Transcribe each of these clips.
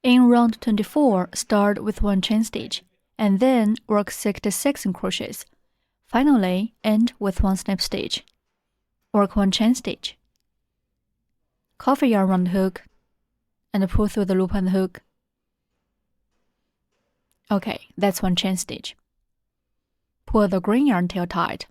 In round 24, start with 1 chain stitch, and then work 66 crochets. Finally, end with 1 slip stitch. Work 1 chain stitch. Cover yarn around the hook, and pull through the loop on the hook. Okay, that's 1 chain stitch. Pull the green yarn tail tight.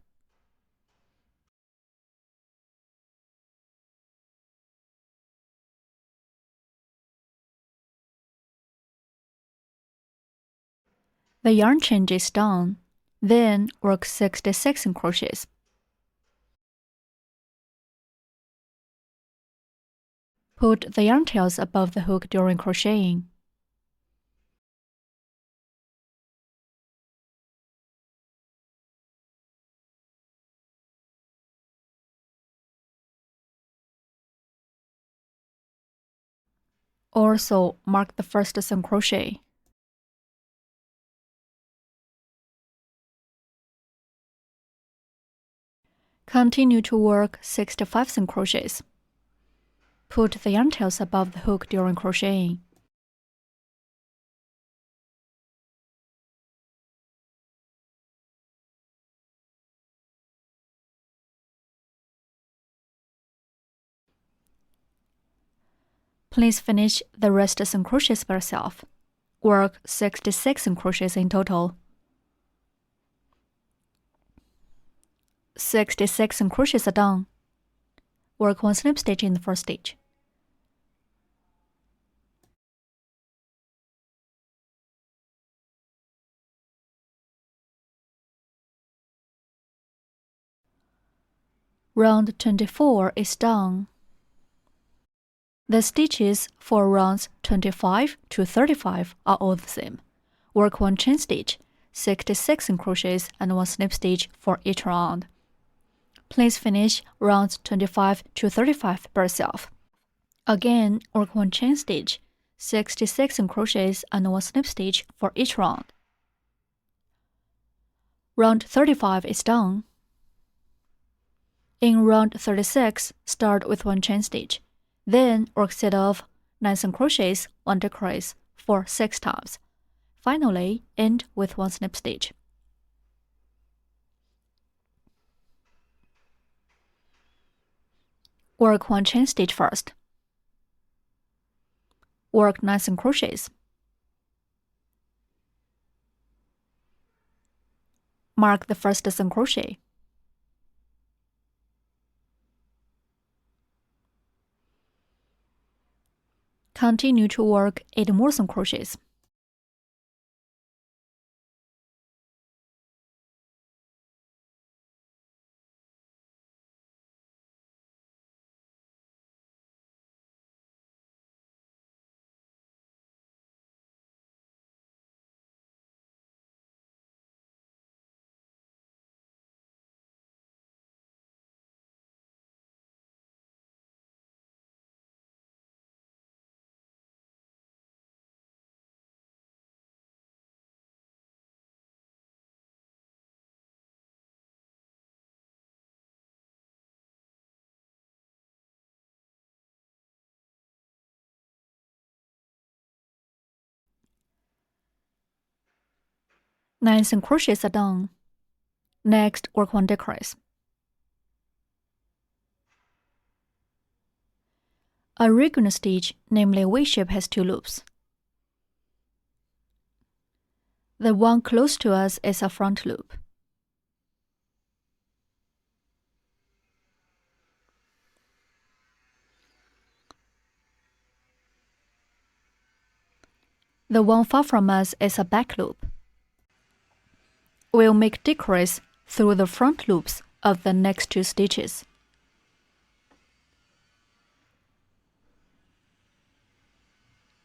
The yarn change is done. Then work 66 crochets. Put the yarn tails above the hook during crocheting. Also, mark the first single crochet. Continue to work 65 single crochets. Put the yarn tails above the hook during crocheting. Please finish the rest of single crochets by yourself. Work 66 single crochets in total. 66 single crochets are done. Work 1 slip stitch in the first stitch. Round 24 is done. The stitches for rounds 25 to 35 are all the same. Work 1 chain stitch, 66 single crochets, and 1 slip stitch for each round. Please finish rounds 25 to 35 by yourself. Again, work 1 chain stitch, 66 single crochets, and 1 slip stitch for each round. Round 35 is done. In round 36, start with 1 chain stitch. Then work set of 9 single crochets, 1 decrease for 6 times. Finally, end with 1 slip stitch. Work 1 chain stitch first. Work 9 single crochets. Mark the first single crochet. Continue to work 8 more single crochets. Nine single crochets are done. Next, work 1 decrease. A regular stitch, namely a V shape, has 2 loops. The one close to us is a front loop. The one far from us is a back loop. We'll make decrease through the front loops of the next 2 stitches.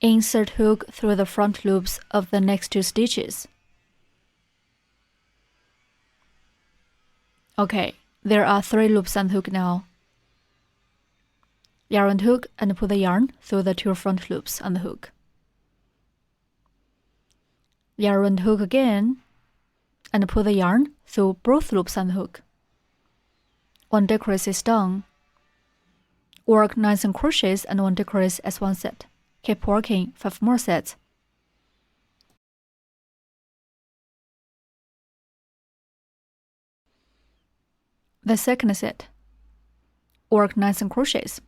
Insert hook through the front loops of the next 2 stitches. Okay, there are 3 loops on the hook now. Yarn hook and put the yarn through the 2 front loops on the hook. Yarn hook again, and pull the yarn through both loops on the hook. 1 decrease is done. Work 9 single crochets and 1 decrease as one set. Keep working 5 more sets. The second set. Work 9 single crochets.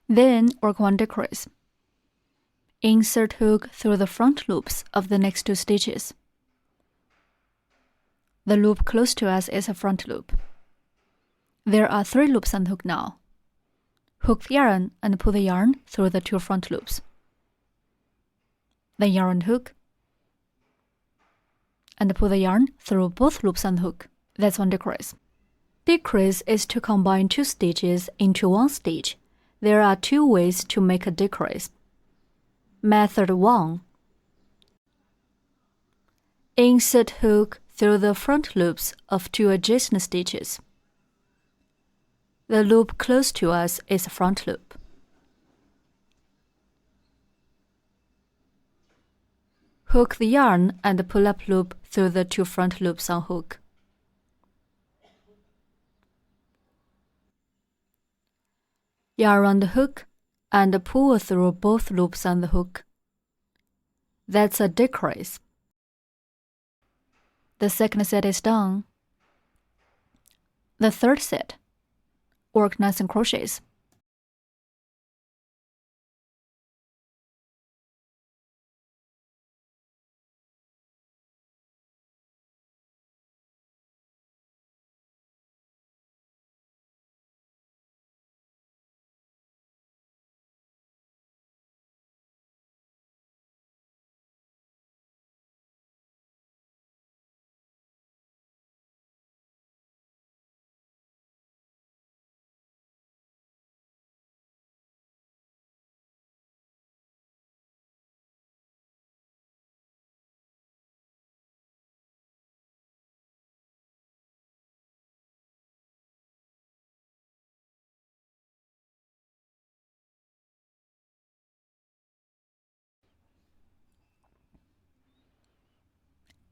Then work 1 decrease. Insert hook through the front loops of the next 2 stitches. The loop close to us is a front loop. There are 3 loops on the hook now. Hook the yarn and pull the yarn through the 2 front loops. Then yarn and hook, and pull the yarn through both loops on the hook. That's 1 decrease. Decrease is to combine 2 stitches into 1 stitch. There are 2 ways to make a decrease. Method 1. Insert hook through the front loops of 2 adjacent stitches. The loop close to us is a front loop. Hook the yarn and pull up loop through the 2 front loops on hook. Yarn around the hook and pull through both loops on the hook. That's a decrease. The second set is done. The third set. Work 9 single crochets.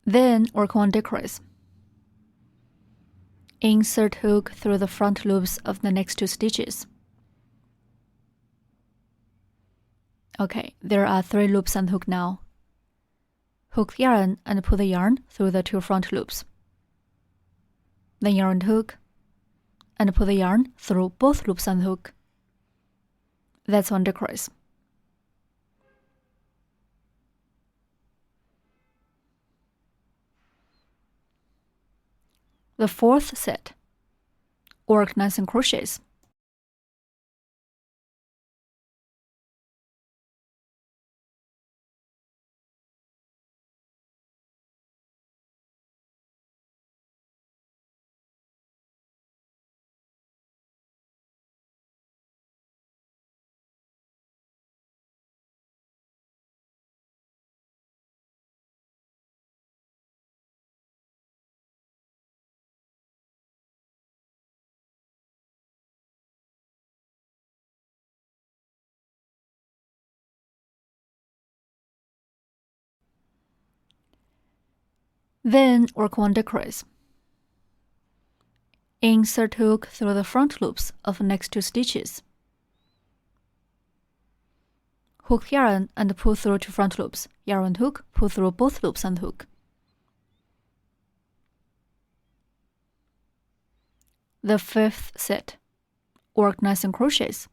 Then work 1 decrease. Insert hook through the front loops of the next 2 stitches. Okay, there are 3 loops on the hook now. Hook the yarn and pull the yarn through the 2 front loops. Then yarn and hook, and pull the yarn through both loops on the hook. That's 1 decrease. The fourth set. Work 9 single crochets. Then work 1 decrease. Insert hook through the front loops of the next 2 stitches. Hook yarn and pull through 2 front loops. Yarn and hook, pull through both loops on the hook. The fifth set. Work 9 single crochets.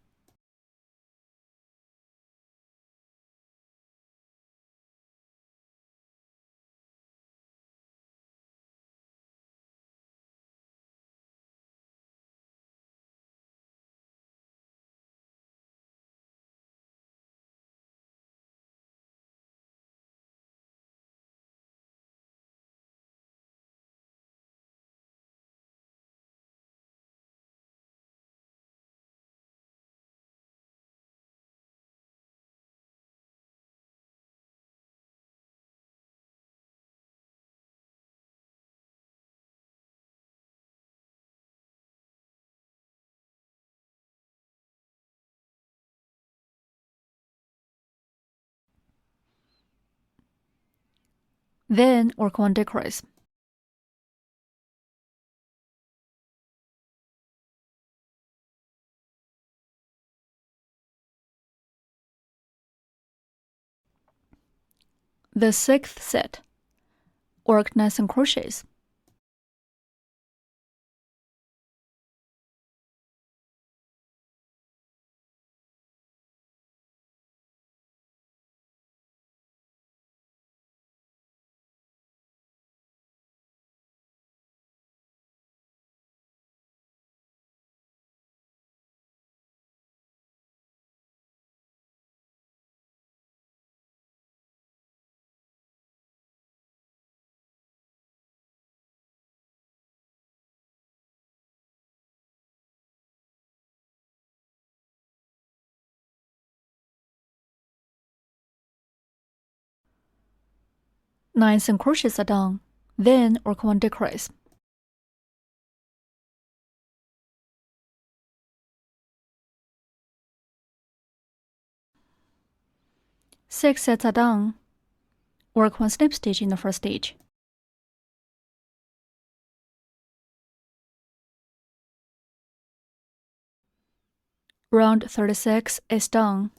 Then work 1 decrease. The 6th set, work 9 single crochets. Nine single crochets are done. Then work 1 decrease. Six sets are done. Work 1 slip stitch in the first stitch. Round 36 is done.